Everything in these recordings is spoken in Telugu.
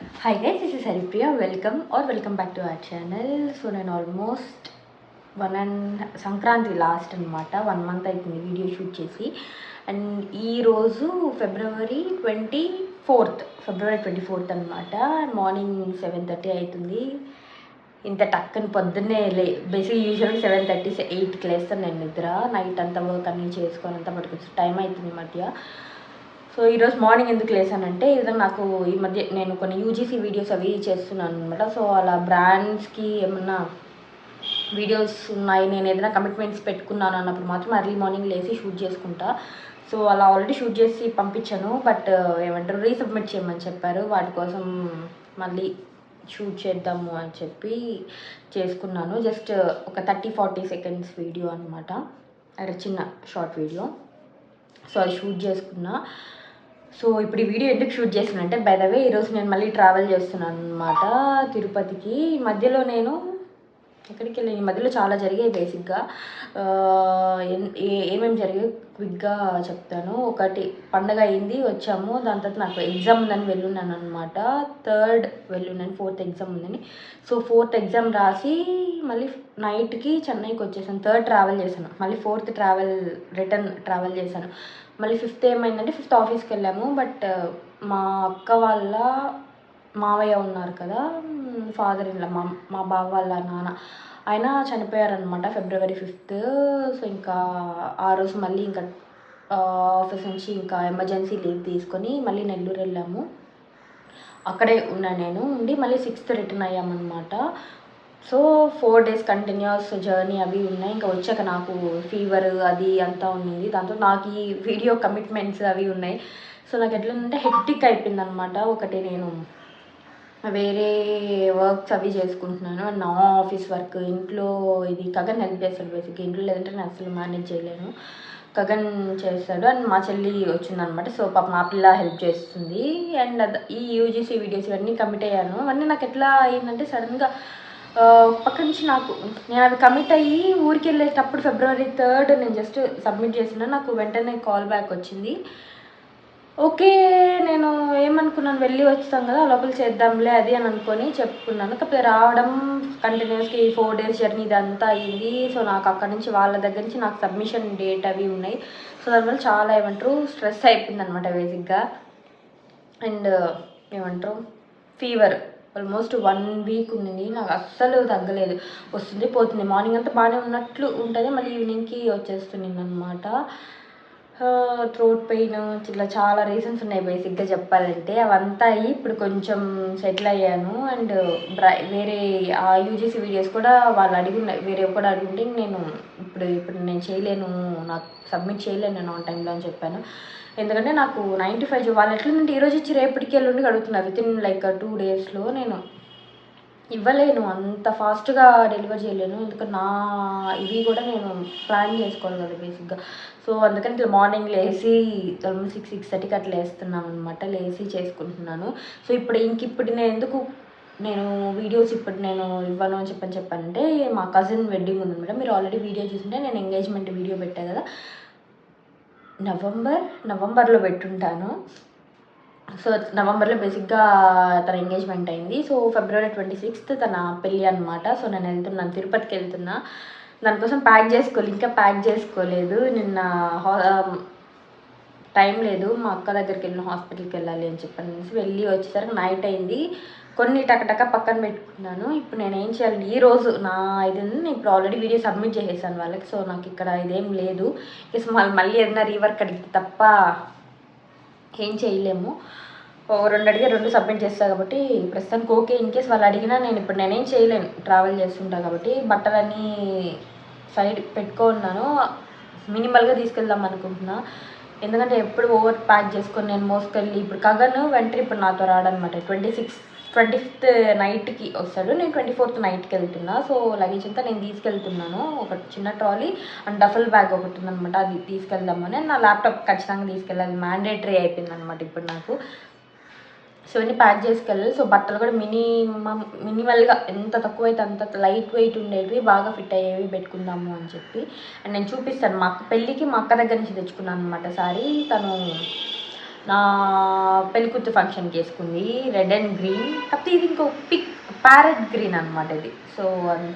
Hi guys, this is Haripriya. Welcome back to our channel. So నేను ఆల్మోస్ట్ సంక్రాంతి లాస్ట్ అనమాట 1 month అవుతుంది వీడియో షూట్ చేసి. అండ్ ఈరోజు ఫిబ్రవరి 24th అనమాట. మార్నింగ్ 7:30 అవుతుంది. ఇంత టక్కని పొద్దున్నే బేసిక్గా యూజువల్గా 7:30 8కి లేస్తాను నేను నిద్ర. నైట్ అంతా వర్క్ అన్నీ చేసుకొని అంతా పట్టుకొచ్చి టైం అవుతుంది ఈ మధ్య. సో ఈరోజు మార్నింగ్ ఎందుకు లేసానంటే ఈరోజు నాకు ఈ మధ్య నేను కొన్ని యూజీసీ వీడియోస్ అవి చేస్తున్నాను అనమాట. సో అలా బ్రాండ్స్కి ఏమన్నా వీడియోస్ ఉన్నాయి, నేను ఏదైనా కమిట్మెంట్స్ పెట్టుకున్నాను అన్నప్పుడు మాత్రం ఎర్లీ మార్నింగ్ లేసి షూట్ చేసుకుంటా. సో అలా ఆల్రెడీ షూట్ చేసి పంపించాను, బట్ రీసబ్మిట్ చేయమని చెప్పారు. వాటి కోసం మళ్ళీ షూట్ చేద్దాము అని చెప్పి చేసుకున్నాను. జస్ట్ ఒక 30-40 seconds వీడియో అనమాట, అదే చిన్న షార్ట్ వీడియో. సో అది షూట్ చేసుకున్నా. సో ఇప్పుడు ఈ వీడియో ఎందుకు షూట్ చేస్తున్నానంటే, బై ద వే ఈరోజు నేను మళ్ళీ ట్రావెల్ చేస్తున్నాను అనమాట తిరుపతికి. మధ్యలో నేను ఎక్కడికి వెళ్ళాను, ఈ మధ్యలో చాలా జరిగాయి. బేసిక్గా ఏమేమి జరిగాయి క్విక్గా చెప్తాను. ఒకటి, పండగ అయింది, వచ్చాము. దాని తర్వాత నాకు ఎగ్జామ్ ఉందని వెళ్ళున్నాను అనమాట. 3rd వెళ్ళున్నాను, 4th ఎగ్జామ్ ఉందని. సో 4th ఎగ్జామ్ రాసి మళ్ళీ నైట్కి చెన్నైకి వచ్చేసాను. 3rd ట్రావెల్ చేశాను, మళ్ళీ 4th రిటర్న్ ట్రావెల్ చేశాను. మళ్ళీ 5th ఏమైందంటే 5th ఆఫీస్కి వెళ్ళాము. బట్ మా అక్క వాళ్ళ మావయ్య ఉన్నారు కదా, ఫాదర్ ఇన్ లా, మా బావ వాళ్ళ నాన్న, ఆయన చనిపోయారనమాట February 5th. సో ఇంకా ఆ రోజు మళ్ళీ ఇంకా ఆఫీస్ నుంచి ఇంకా ఎమర్జెన్సీ లీవ్ తీసుకొని మళ్ళీ నెల్లూరు వెళ్ళాము. అక్కడే ఉన్నా నేను ఉండి మళ్ళీ 6th రిటర్న్ అయ్యామన్నమాట. సో 4 days కంటిన్యూస్ జర్నీ అవి ఉన్నాయి. ఇంకా వచ్చాక నాకు ఫీవర్ అది అంతా ఉంది. దాంతో నాకు ఈ వీడియో కమిట్మెంట్స్ అవి ఉన్నాయి. సో నాకు ఎట్లా ఉందంటే హెక్టిక్ అయిపోయింది అనమాట. ఒకటి, నేను వేరే వర్క్స్ అవి చేసుకుంటున్నాను, అండ్ నా ఆఫీస్ వర్క్, ఇంట్లో ఇది గగన్ హెల్ప్ చేస్తాడు. బేసిక్గా ఇంట్లో లేదంటే నేను అసలు మేనేజ్ చేయలేను. గగన్ చేస్తాడు, అండ్ మా చెల్లి వచ్చిందనమాట. సో పాప మా పిల్ల హెల్ప్ చేస్తుంది. అండ్ ఈ యూజీసీ వీడియోస్ ఇవన్నీ కమిట్ అయ్యాను. అవన్నీ నాకు ఎట్లా అయిందంటే సడన్గా పక్క నుంచి నేను అవి కమిట్ అయ్యి ఊరికి వెళ్ళేటప్పుడు February 3rd నేను జస్ట్ సబ్మిట్ చేసిన, నాకు వెంటనే కాల్ బ్యాక్ వచ్చింది. ఓకే, నేను ఏమనుకున్నాను, వెళ్ళి వచ్చాం కదా లోపల చేద్దాంలే అది అని అనుకొని చెప్పుకున్నాను. కాకపోతే రావడం కంటిన్యూస్గా ఈ 4 days జర్నీ ఇదంతా అయింది. సో నాకు అక్కడ నుంచి వాళ్ళ దగ్గర నుంచి నాకు సబ్మిషన్ డేట్ అవి ఉన్నాయి. సో దానివల్ల చాలా స్ట్రెస్ అయిపోయింది అనమాట బేసిక్గా. అండ్ ఫీవర్ ఆల్మోస్ట్ 1 week ఉంది. నాకు అస్సలు తగ్గలేదు, వస్తుంది పోతుంది. మార్నింగ్ అంతా బాగానే ఉన్నట్లు ఉంటుంది, మళ్ళీ ఈవినింగ్కి వచ్చేస్తుంది అనమాట. థ్రోట్ పెయిన్, ఇట్లా చాలా రీజన్స్ ఉన్నాయి బేసిక్గా చెప్పాలంటే. అవంతా అయ్యి ఇప్పుడు కొంచెం సెటిల్ అయ్యాను. అండ్ వేరే ఆ యూజీసీ వీడియోస్ కూడా వేరే కూడా అడుగుంటే నేను ఇప్పుడు నేను చేయలేను, నాకు సబ్మిట్ చేయలేను నేను ఆన్ టైంలో అని చెప్పాను. ఎందుకంటే నాకు 9 to 5 వాళ్ళు ఎట్లుందంటే ఈరోజు ఇచ్చి రేపటికి వెళ్ళి అడుగుతున్నారు. వితిన్ 2 daysలో నేను ఇవ్వలేను, అంత ఫాస్ట్గా డెలివర్ చేయలేను. ఎందుకంటే ఇవి కూడా నేను ప్లాన్ చేసుకోవాలి కదా బేసిక్గా. సో అందుకని ఇట్లా మార్నింగ్ లేచి 6-6:30కి అట్లా వేస్తున్నాను అనమాట, లేచి చేసుకుంటున్నాను. సో ఇప్పుడు నేను వీడియోస్ నేను ఇవ్వను అని చెప్పానంటే, మా కజిన్ వెడ్డింగ్ ఉందన్నమాట. మీరు ఆల్రెడీ వీడియో చూస్తుంటే నేను ఎంగేజ్మెంట్ వీడియో పెట్టాను కదా, నవంబర్లో పెట్టుంటాను. సో నవంబర్లో బేసిక్గా తన ఎంగేజ్మెంట్ అయింది. సో February 26th తన పెళ్ళి అనమాట. సో నేను వెళ్తున్నాను, తిరుపతికి వెళ్తున్నా. దానికోసం ఇంకా ప్యాక్ చేసుకోలేదు. నిన్న టైం లేదు, మా అక్క దగ్గరికి వెళ్ళిన, హాస్పిటల్కి వెళ్ళాలి అని చెప్పనేసి వెళ్ళి వచ్చేసరికి నైట్ అయింది. కొన్ని టకటక పక్కన పెట్టుకున్నాను. ఇప్పుడు నేను ఏం చేయాలి, ఈరోజు నేను ఇప్పుడు ఆల్రెడీ వీడియో సబ్మిట్ చేసేసాను వాళ్ళకి. సో నాకు ఇక్కడ ఇదేం లేదు, మళ్ళీ ఏదైనా రీవర్క్ అడిగితే తప్ప ఏం చేయలేము. 2 అడిగే 2 సబ్మిట్ చేస్తాను కాబట్టి ప్రస్తుతానికి ఓకే. ఇన్ కేస్ వాళ్ళు అడిగినా నేనేం చేయలేను, ట్రావెల్ చేస్తుంటాను కాబట్టి. బట్టలన్నీ సైడ్ పెట్టుకున్నాను, మినిమల్గా తీసుకెళ్దాం అనుకుంటున్నా. ఎందుకంటే ఎప్పుడు ఓవర్ ప్యాక్ చేసుకొని నేను మోసుకెళ్ళి, ఇప్పుడు గగన్ వెంటనే ఇప్పుడు నాతో రాడనమాట. 25th నైట్కి వస్తాడు, నేను 24th నైట్కి వెళ్తున్నా. సో లగేజ్ అంతా నేను తీసుకెళ్తున్నాను. ఒక చిన్న ట్రాలీ అండ్ డఫల్ బ్యాగ్ ఒకటి ఉందనమాట, అది తీసుకెళ్దామని. నా ల్యాప్టాప్ ఖచ్చితంగా తీసుకెళ్ళాలి, మ్యాండేటరీ అయిపోయింది అనమాట ఇప్పుడు నాకు. సో ఇవన్నీ ప్యాక్ చేసుకెళ్ళాలి. సో బట్టలు కూడా మినిమల్గా, ఎంత తక్కువైతే అంత లైట్ వెయిట్ ఉండేవి, బాగా ఫిట్ అయ్యేవి పెట్టుకుందాము అని చెప్పి. అండ్ నేను చూపిస్తాను, మా అక్క పెళ్ళికి మా అక్క దగ్గర నుంచి తెచ్చుకున్నాను అనమాట శారీ. తను నా పెళ్ళికూతురు ఫంక్షన్కి వేసుకుంది, రెడ్ అండ్ గ్రీన్. కాకపోతే ఇది ఇంకో ప్యారెట్ గ్రీన్ అనమాట ఇది. సో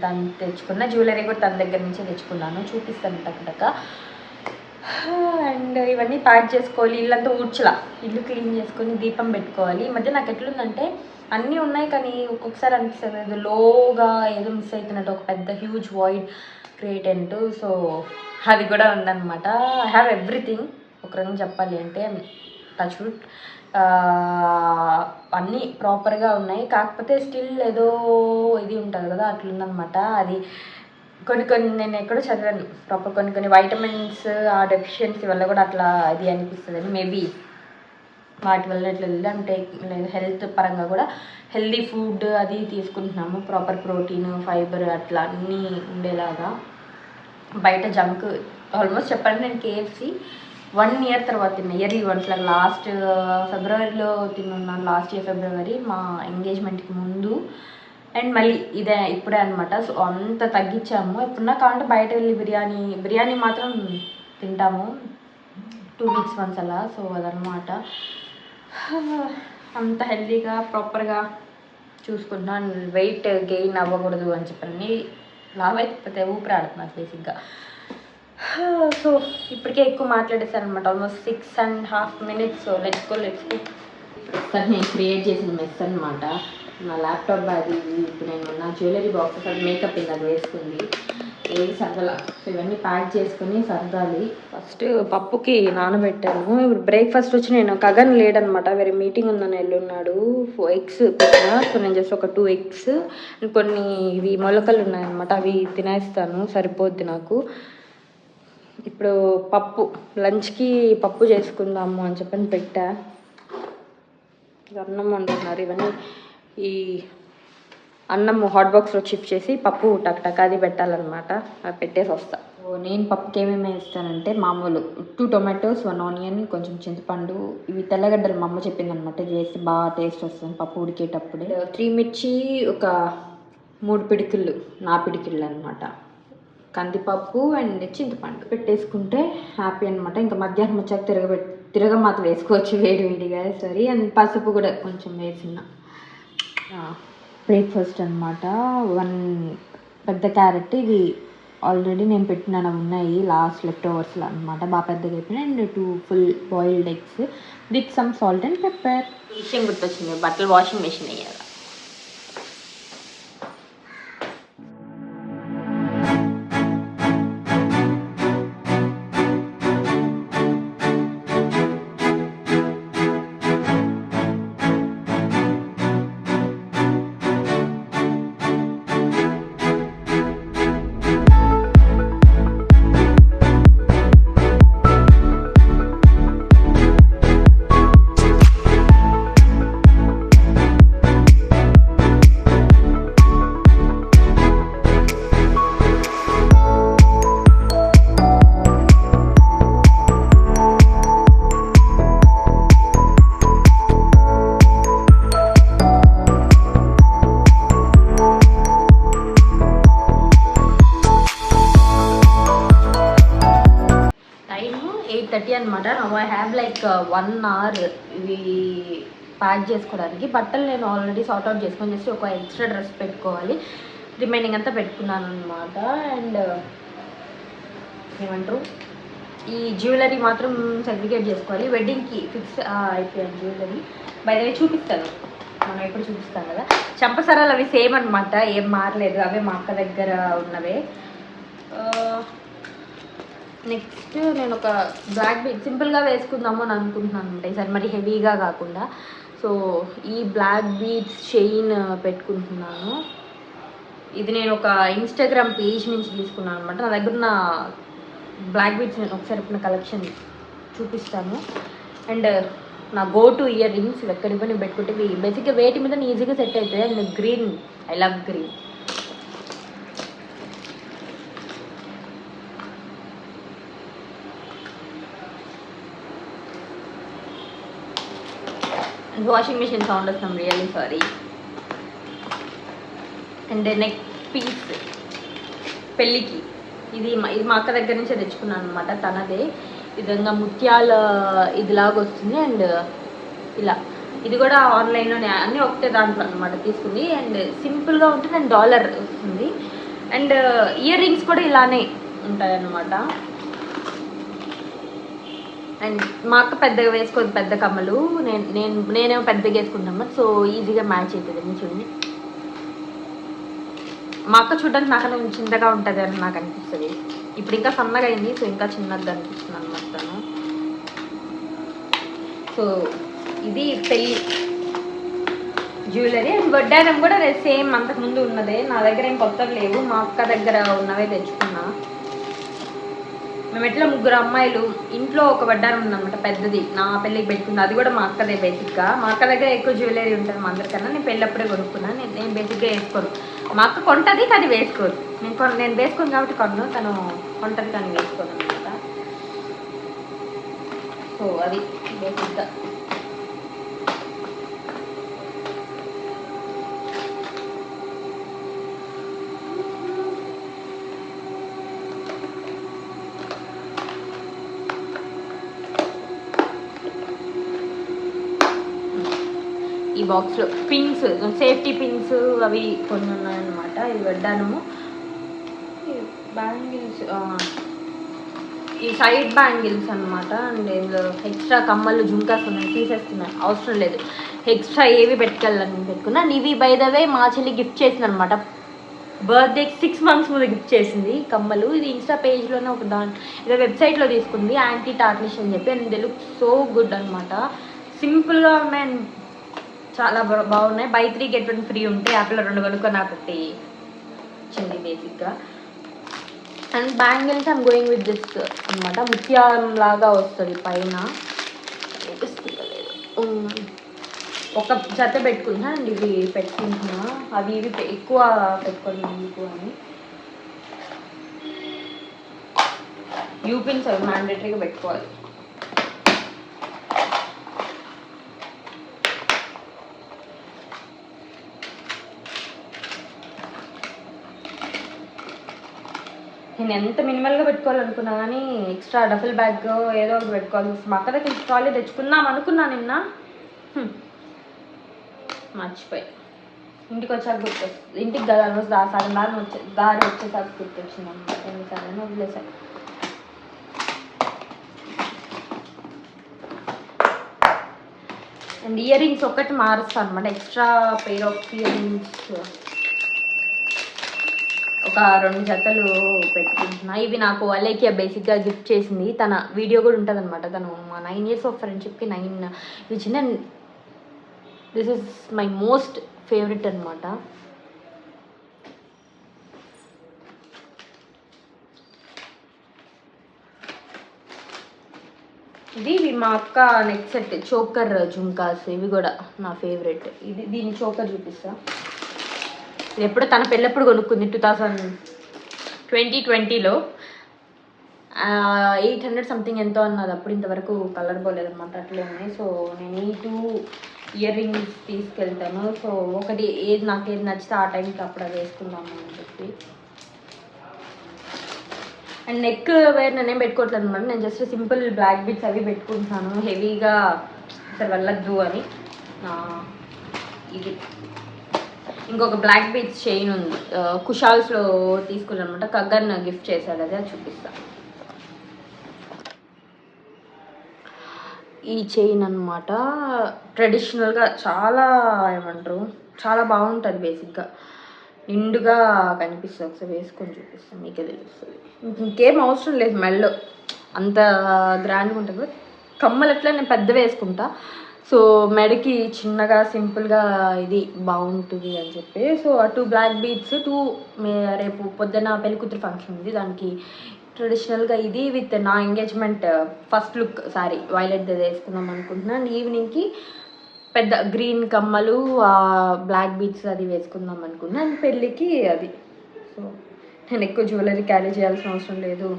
తను తెచ్చుకున్న జ్యువెలరీ కూడా తన దగ్గర నుంచే తెచ్చుకున్నాను, చూపిస్తాను టక్. అండ్ ఇవన్నీ ప్యాక్ చేసుకోవాలి, ఇల్లంతా ఊడ్చలా, ఇల్లు క్లీన్ చేసుకొని దీపం పెట్టుకోవాలి. ఈ మధ్య నాకు ఎట్లుందంటే అన్నీ ఉన్నాయి కానీ ఒక్కొక్కసారి అనిపిస్తుంది ఏదో లోగా ఏదో మిస్ అవుతున్నట్టు, ఒక పెద్ద హ్యూజ్ వాయిడ్ క్రియేట్ అంటూ. సో అది కూడా ఉందన్నమాట. I have everything. ఒక రకంగా చెప్పాలి అంటే టచ్ వుడ్ అన్నీ ప్రాపర్గా ఉన్నాయి. కాకపోతే స్టిల్ ఏదో ఇది ఉంటుంది కదా, అట్లుందనమాట. అది కొన్ని నేను ఎక్కడో చదివాను ప్రాపర్, కొన్ని వైటమిన్స్ ఆ డెఫిషియన్సీ వల్ల కూడా అట్లా ఇది అనిపిస్తుంది. మేబీ వాటి వల్ల ఇట్లా అంటే హెల్త్ పరంగా కూడా హెల్దీ ఫుడ్ అది తీసుకుంటున్నాము, ప్రాపర్ ప్రోటీన్ ఫైబర్ అట్లా అన్నీ ఉండేలాగా. బయట జంక్ ఆల్మోస్ట్ చెప్పాలంటే నేను కేఎఫ్సి 1 year తర్వాత తిన్నా, ఇయర్లీ వన్స్. లాస్ట్ ఫిబ్రవరిలో తిన్నాను, లాస్ట్ ఇయర్ ఫిబ్రవరి మా ఎంగేజ్మెంట్కి ముందు. అండ్ మళ్ళీ ఇదే ఇప్పుడే అనమాట. సో అంత తగ్గించాము. ఇప్పుడున్నా కావాలంటే బయట వెళ్ళి బిర్యానీ మాత్రం తింటాము 2 weeks once అలా. సో అదనమాట. అంత హెల్తీగా ప్రాపర్గా చూసుకుంటున్నాను, వెయిట్ గెయిన్ అవ్వకూడదు అని చెప్పని. లావ్ అయిపోతే ఊపిరాడుతున్నారు బేసిక్గా. సో ఇప్పటికే ఎక్కువ మాట్లాడేసాను అనమాట, almost 6.5 minutes. So let's go. Sir నేను క్రియేట్ చేసిన మెస్ అనమాట. నా ల్యాప్టాప్ అది ఇప్పుడు నేను నా జ్యువెలరీ బాక్సెస్ అది మేకప్ అది వేసుకుంది, ఏది సర్దలా. సో ఇవన్నీ ప్యాక్ చేసుకుని సర్దాలి. ఫస్ట్ పప్పుకి నానబెట్టాను. ఇప్పుడు బ్రేక్ఫాస్ట్ వచ్చి నేను కగన్ లేడనమాట, వేరే మీటింగ్ ఉందని వెళ్ళున్నాడు. 4 eggs పెట్టినా. సో నేను జస్ట్ ఒక 2 eggs కొన్ని ఇవి మొలకలు ఉన్నాయన్నమాట, అవి తినేస్తాను, సరిపోద్ది నాకు. ఇప్పుడు పప్పు లంచ్కి పప్పు చేసుకుందాము అని చెప్పని పెట్టా. అన్నం వండుతున్నారు. ఇవన్నీ ఈ అన్నం హాట్ బాక్స్లో షిఫ్ట్ చేసి పప్పు టక్ అది పెట్టాలన్నమాట, అది పెట్టేసి వస్తా. నేను పప్పుకి ఏమేమి వేస్తానంటే మామూలు 2 tomatoes 1 onion కొంచెం చింతపండు, ఇవి తెల్లగడ్డలు మా అమ్మ చెప్పిందనమాట, ఇది వేస్తే బాగా టేస్ట్ వస్తుంది పప్పు ఉడికేటప్పుడే. 3 మిర్చి, ఒక 3 పిడికిళ్ళు, నా పిడికిళ్ళు అనమాట, కందిపప్పు అండ్ చింతపండు పెట్టేసుకుంటే హ్యాపీ అనమాట. ఇంకా మధ్యాహ్నం వచ్చాక తిరగమాత వేసుకోవచ్చు వేడిగా. సరే. అండ్ పసుపు కూడా కొంచెం వేసిన. బ్రేక్ఫాస్ట్ అనమాట. 1 పెద్ద క్యారెట్, ఇది ఆల్రెడీ నేను పెట్టినాను, ఉన్నాయి లాస్ట్ లెఫ్ట్ ఓవర్స్లో అనమాట, బాగా పెద్దగా అయిపోయినాయి. And 2 full boiled eggs with some salt and pepper. విషయం గుర్తొచ్చింది, బట్టలు వాషింగ్ మెషిన్ వేయాలి. అనమాట. ఐ హ్యావ్ లైక్ 1 hour ఇవి ప్యాక్ చేసుకోవడానికి. బట్టలు నేను ఆల్రెడీ సార్ట్ అవుట్ చేసుకొని జస్ట్ ఒక ఎక్స్ట్రా డ్రెస్ పెట్టుకోవాలి, రిమైనింగ్ అంతా పెట్టుకున్నాను అనమాట. అండ్ ఏమంటారు, ఈ జ్యువెలరీ మాత్రం సెగ్రిగేట్ చేసుకోవాలి. వెడ్డింగ్కి ఫిక్స్ అయిపోయాను జ్యువెలరీ. బై ద వే చూపిస్తాను, మనం ఎప్పుడు చూపిస్తాం కదా. చంపసరాలు అవి సేమ్ అనమాట, ఏం మారలేదు, అవే మా అక్క దగ్గర ఉన్నవే. నెక్స్ట్ నేను ఒక బ్లాక్ బీడ్ సింపుల్గా వేసుకుందాము అని అనుకుంటున్నాను అనమాట ఈసారి, మరి హెవీగా కాకుండా. సో ఈ బ్లాక్ బీడ్స్ చైన్ పెట్టుకుంటున్నాను. ఇది నేను ఒక ఇన్స్టాగ్రామ్ పేజ్ నుంచి తీసుకున్నాను అనమాట. నా దగ్గర ఉన్న బ్లాక్ బీడ్స్ నేను ఒకసారి ఇప్పుడు కలెక్షన్ చూపిస్తాను. అండ్ నా గో టు ఇయర్ రింగ్స్ ఇవి ఎక్కడికి నేను పెట్టుకుంటే బేసిక్గా వేటి మీద ఈజీగా సెట్ అవుతాయి. And green, I love green. Washing machine sound వస్తాం, really sorry. And neck piece పెళ్ళికి ఇది మా అక్క దగ్గర నుంచే తెచ్చుకున్నాను అనమాట, తనదే. విధంగా ముత్యాల ఇదిలాగా వస్తుంది. అండ్ ఇలా ఇది కూడా ఆన్లైన్లోనే అన్నీ ఒకటే దాంట్లో అనమాట తీసుకుంది. అండ్ సింపుల్గా ఉంటుంది అండ్ డాలర్ వస్తుంది. అండ్ ఇయర్ రింగ్స్ కూడా ఇలానే ఉంటాయన్నమాట. అండ్ మా అక్క పెద్దగా వేసుకోదు పెద్ద కమ్మలు, నేనేమో పెద్దగా వేసుకుంటాను, సో ఈజీగా మ్యాచ్ అవుతుంది. చూడండి, మా అక్క చూడడానికి నాకన్నా చిన్నగా ఉంటుంది అని నాకు అనిపిస్తుంది. ఇప్పుడు ఇంకా సన్నగా అయింది, సో ఇంకా చిన్నగా అనిపిస్తుంది అనమాట తను. సో ఇది పెళ్ళి జ్యువెలరీ. అండ్ వడ్డానం కూడా సేమ్ అంతకుముందు ఉన్నదే, నా దగ్గర ఏం కొత్తవి లేవు, మా అక్క దగ్గర ఉన్నవే తెచ్చుకున్నా. మేము ఎట్లా 3 అమ్మాయిలు, ఇంట్లో ఒక వడ్డానం ఉందన్నమాట పెద్దది, నా పెళ్ళికి పెట్టుకుంది, అది కూడా మా అక్కదే. బేసిక్గా మా అక్క దగ్గర ఎక్కువ జ్యువెలరీ ఉంటుంది మా అందరికన్నా. నేను పెళ్ళప్పుడే కొనుక్కున్నాను. నేను బేసిక్గా వేసుకోను, మా అక్క కొంటది కానీ వేసుకోరు. నేను వేసుకోను కాబట్టి కొను, తను కొంటది కానీ వేసుకోను అనమాట. సో అది బేసిక్గా. ఈ బాక్స్లో పిన్స్, సేఫ్టీ పిన్స్ అవి కొన్ని ఉన్నాయన్నమాట. ఇది వడ్డానము, బ్యాంగిల్స్, ఈ సైడ్ బ్యాంగిల్స్ అనమాట. అండ్ ఇందులో ఎక్స్ట్రా కమ్మలు జుంకాస్ ఉన్నాయి, తీసేస్తున్నాయి, అవసరం లేదు. ఎక్స్ట్రా ఏవి పెట్టుకెళ్ళాలని పెట్టుకున్నా. ఇవి బై ద వే మా చెల్లి గిఫ్ట్ చేసింది అనమాట, బర్త్డేకి 6 months ముందు గిఫ్ట్ చేసింది కమ్మలు. ఇది ఇన్స్టా పేజ్లోనే ఒక ఏదో వెబ్సైట్లో తీసుకుంది, యాంటీ టార్నిష్ అని చెప్పి. And they look so good అనమాట. సింపుల్గా ఉన్నాయి అండ్ చాలా బాగున్నాయి. బై 3 get 1 ఫ్రీ ఉంటే యాప్లో 2 కొనుక్కొని నాకు ఒకటి వచ్చింది బేసిక్గా. And bangles I'm going with this అనమాట, ముత్యాలం లాగా వస్తుంది పైన. ఒక జత పెట్టుకుంటున్నా అండ్ ఇవి పెట్టుకుంటున్నా, అవి ఇవి ఎక్కువ పెట్టుకోండి మీకు అని. యూపిన్స్ అవి మ్యాండేటరీగా పెట్టుకోవాలి. నేను ఎంత మినిమల్గా పెట్టుకోవాలనుకున్నా కానీ ఎక్స్ట్రా డబుల్ బ్యాగ్ ఏదో ఒకటి పెట్టుకోవాలి. మా అక్క దగ్గర ట్రాలీ తెచ్చుకుందాం అనుకున్నా నిన్న, మర్చిపోయి. ఇంటికి వచ్చాక గుర్తొస్తుంది, ఇంటికి కదా సగం దారి వచ్చేసాక గుర్తొచ్చింది అనమాట. ఎన్నిసార్లు వదిలేసాను. అండ్ ఇయర్ రింగ్స్ ఒక్కటి మారుస్తాను అనమాట, extra pair of ear rings ఒక 2 జతలు పెట్టుకుంటున్నా. ఇవి నాకు అలేఖ్య బేసిక్గా గిఫ్ట్ చేసింది, తన వీడియో కూడా ఉంటుంది అనమాట. తను మా 9 years ఆఫ్ ఫ్రెండ్షిప్కి 9 ఇచ్చింది. And this is my most favourite అనమాట. ఇవి మా అక్క నెక్ సెట్ చోకర్ జుంకాస్, ఇవి కూడా నా ఫేవరెట్. దీని చోకర్ చూపిస్తా. ఇది ఎప్పుడో తన పెళ్ళప్పుడు కొనుక్కుంది 2020లో. 800 సంథింగ్ ఎంతో అన్నది అప్పుడు, ఇంతవరకు కలర్ పోలేదు అనమాట, అట్లే ఉన్నాయి. సో నేను ఈ 2 ఇయర్ రింగ్స్ తీసుకెళ్తాను. సో ఒకటి నాకు ఏది నచ్చితే ఆ టైంకి అప్పుడు అది వేసుకుందాము అని చెప్పి. అండ్ నెక్ వేర్ నేనేం పెట్టుకోవట్లేదు అనమాట, నేను జస్ట్ సింపుల్ బ్లాక్ బీట్స్ అవి పెట్టుకుంటున్నాను, హెవీగా అసలు వెళ్ళద్దు అని. ఇది ఇంకొక బ్లాక్ బీట్స్ చైన్ ఉంది, కుషాల్స్లో తీసుకున్నాను అనమాట, కగ్గన్ గిఫ్ట్ చేశాడు, అది చూపిస్తాను. ఈ చైన్ అనమాట ట్రెడిషనల్గా చాలా ఏమంటారు, చాలా బాగుంటుంది. బేసిక్గా నిండుగా కనిపిస్తుంది, ఒకసారి వేసుకొని చూపిస్తాను మీకే తెలుస్తుంది. ఇంకేం అవసరం లేదు, మెల్లో అంత గ్రాండ్గా ఉంటుంది. కమ్మలు ఎట్లా నేను పెద్ద వేసుకుంటా, సో మెడకి చిన్నగా సింపుల్గా ఇది బాగుంటుంది అని చెప్పి. సో 2 బ్లాక్ బీడ్స్, 2 రేపు పొద్దున్న పెళ్ళికూతురు ఫంక్షన్ ఉంది, దానికి ట్రెడిషనల్గా ఇది విత్ నా engagement first look sorry violet వేసుకుందాం అనుకుంటున్నాను. అండ్ ఈవినింగ్కి పెద్ద గ్రీన్ కమ్మలు, బ్లాక్ బీడ్స్ అది వేసుకుందాం అనుకున్నాను. అండ్ పెళ్ళికి అది. సో నేను ఎక్కువ జ్యువెలరీ క్యారీ చేయాల్సిన అవసరం లేదు,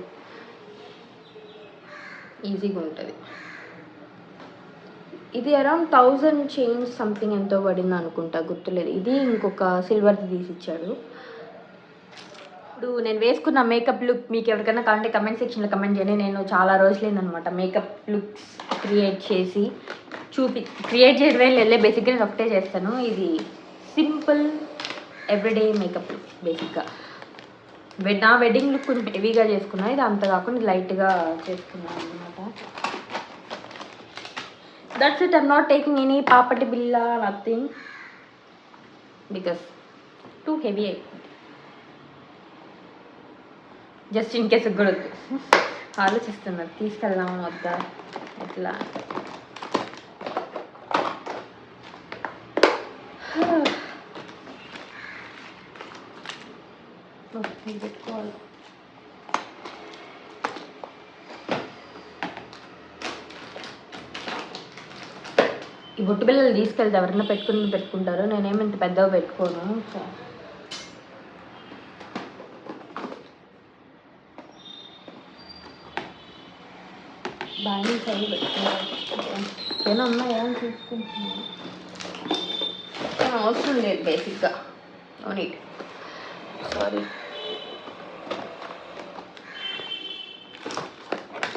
ఈజీగా ఉంటుంది. ఇది అరౌండ్ 1000 చేంజ్ సంథింగ్ ఎంతో పడింది అనుకుంటా, గుర్తులేదు. ఇది ఇంకొక సిల్వర్ది తీసి ఇచ్చాడు. ఇప్పుడు నేను వేసుకున్న మేకప్ లుక్ మీకు ఎవరికైనా కావాలంటే కమెంట్ సెక్షన్లో కమెంట్ చేయండి. నేను చాలా రోజులైందనమాట మేకప్ లుక్స్ క్రియేట్ చేసి క్రియేట్ చేయడమే వెళ్ళే బేసిక్గా నేను ఒకటే చేస్తాను. ఇది సింపుల్ ఎవ్రీడే మేకప్ లుక్. బేసిక్గా నా వెడ్డింగ్ లుక్ కొంచెం హెవీగా చేసుకున్నాను, ఇది అంత కాకుండా లైట్గా చేసుకున్నాను అనమాట. That's it. I'm not taking any papati billa nothing because too heavy అయిపోయింది. జస్ట్ ఇన్ కేసు కూడా ఆలోచిస్తున్నారు తీసుకెళ్దామని వద్దా ఎట్లా. పెట్టుకోవాలి. ఈ బొట్టు బిళ్ళలు తీసుకెళ్తే ఎవరైనా పెట్టుకుంటారు, నేనేమి ఇంత పెద్దగా పెట్టుకోను. బాగా సైడ్ పెట్టుకోవాలి. ఏమైనా ఉన్నాయా అని చూసుకుంటున్నాను. అవసరం లేదు బేసిక్గా, నో నీడ్. సారీ,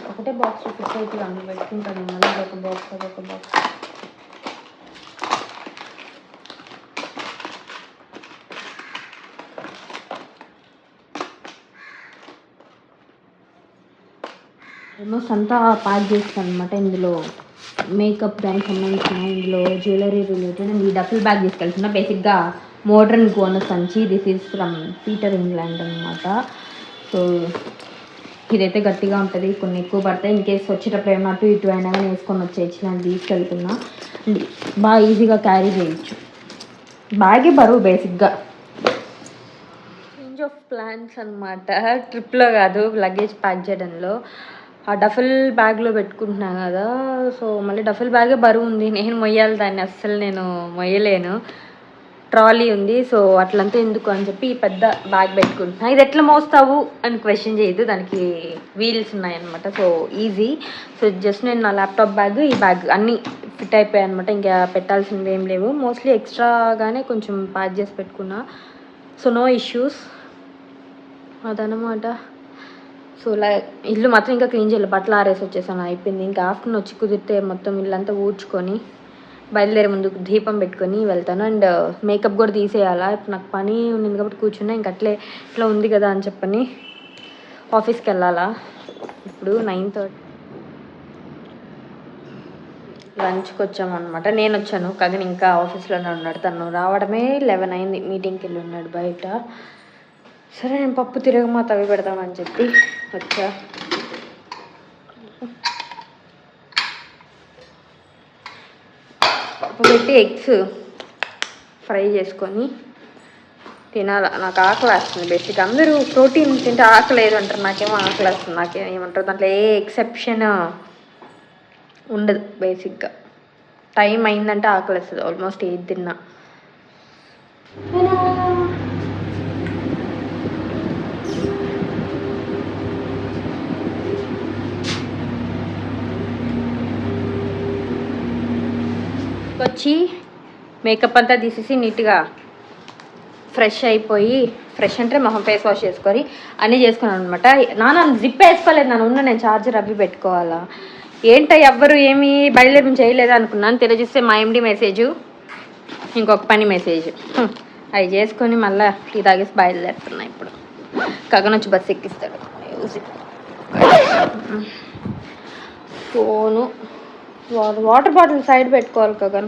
ఒకటే బాక్స్ ఫిట్ అయితే అందులో పెట్టుకుంటాను. మళ్ళీ ఒక బాక్స్ అదొక బాక్స్. ఆల్మోస్ట్ అంతా ప్యాక్ చేస్తాను అనమాట. ఇందులో మేకప్ దానికి సంబంధించిన, ఇందులో జ్యువెలరీ రిలేటెడ్. అండ్ ఈ డఫుల్ బ్యాగ్ తీసుకెళ్తున్నా. బేసిక్గా మోడ్రన్ గోన సంచి. This is from Peter England అనమాట. సో ఇదైతే గట్టిగా ఉంటుంది, కొన్ని ఎక్కువ పడతాయి. ఇన్ కేసు వచ్చేటప్పుడు ఏమన్నా అటు ఇటు అయినా కానీ వేసుకొని వచ్చేయచ్చు. నేను తీసుకెళ్తున్నా, బాగా ఈజీగా క్యారీ చేయొచ్చు. బ్యాగే బరువు బేసిక్గా. చేంజ్ ఆఫ్ ప్లాన్స్ అనమాట. ట్రిప్లో కాదు, లగేజ్ ప్యాక్ చేయడంలో. ఆ డఫుల్ బ్యాగ్లో పెట్టుకుంటున్నాను కదా, సో మళ్ళీ డఫుల్ బ్యాగే బరువు ఉంది. నేను మొయ్యాలి దాన్ని, అస్సలు నేను మొయ్యలేను. ట్రాలీ ఉంది, సో అట్లంతా ఎందుకు అని చెప్పి ఈ పెద్ద బ్యాగ్ పెట్టుకుంటున్నా. ఇది ఎట్లా మోస్తావు అని క్వశ్చన్ చేయదు, దానికి వీల్స్ ఉన్నాయన్నమాట. So easy. సో జస్ట్ నేను నా ల్యాప్టాప్ బ్యాగ్, ఈ బ్యాగ్ అన్నీ ఫిట్ అయిపోయాయి అనమాట. ఇంకా పెట్టాల్సినవి ఏం లేవు. మోస్ట్లీ ఎక్స్ట్రాగానే కొంచెం ప్యాక్ చేసి పెట్టుకున్నా, సో నో ఇష్యూస్ అదనమాట. సో ఇల్లు మాత్రం ఇంకా క్లీన్ చేయాలి. బట్టలు ఆరేసి వచ్చేసాను, అయిపోయింది. ఇంకా ఆఫ్టర్నూన్ వచ్చి కుదిరితే మొత్తం ఇల్లంతా ఊడ్చుకొని బయలుదేరే ముందు దీపం పెట్టుకొని వెళ్తాను. అండ్ మేకప్ కూడా తీసేయాలా. ఇప్పుడు నాకు పని ఉంది కాబట్టి కూర్చున్నా. ఇంక అట్లే ఇట్లా ఉంది కదా అని చెప్పని ఆఫీస్కి వెళ్ళాలా. ఇప్పుడు 9:30 లంచ్కి వచ్చామన్నమాట. నేను వచ్చాను, కగన్ ఇంకా ఆఫీస్లోనే ఉన్నాడు. తను రావడమే 11 అయింది. మీటింగ్కి వెళ్ళి ఉన్నాడు బయట. సరే నేను పప్పు తిరగమా తవి పెడదామని చెప్పి వచ్చా. పప్పు పెట్టి ఎగ్స్ ఫ్రై చేసుకొని తినాలి. నాకు ఆకలి వేస్తుంది. బేసిక్ అందరూ ప్రోటీన్ తింటే ఆకలి లేదు అంటారు, నాకేమో ఆకలి వేస్తుంది. నాకేమంటారు, దాంట్లో ఏ ఎక్సెప్షన్ ఉండదు. బేసిక్గా టైం అయిందంటే ఆకలి వేస్తుంది. ఆల్మోస్ట్ 8 తిన్నా. వచ్చి మేకప్ అంతా తీసేసి నీట్గా ఫ్రెష్ అయిపోయి, ఫ్రెష్ అంటే మొహం ఫేస్ వాష్ చేసుకొని అన్నీ చేసుకున్నాను అనమాట. నాన్న జిప్ వేసుకోలేదు, నేను ఛార్జర్ అవి పెట్టుకోవాలా. ఏంటో ఎవ్వరు ఏమి బయలుదేరి చేయలేదు అనుకున్నాను. తెలియజేస్తే మా ఎండి మెసేజ్, ఇంకొక పని మెసేజ్. అవి చేసుకొని మళ్ళీ టీ తాగేసి బయలుదేరుతున్నాయి. ఇప్పుడు కగన్ వచ్చి బస్సు ఎక్కిస్తాడు. ఫోను, వాటర్ బాటిల్ సైడ్ పెట్టుకోవాలి కగన్.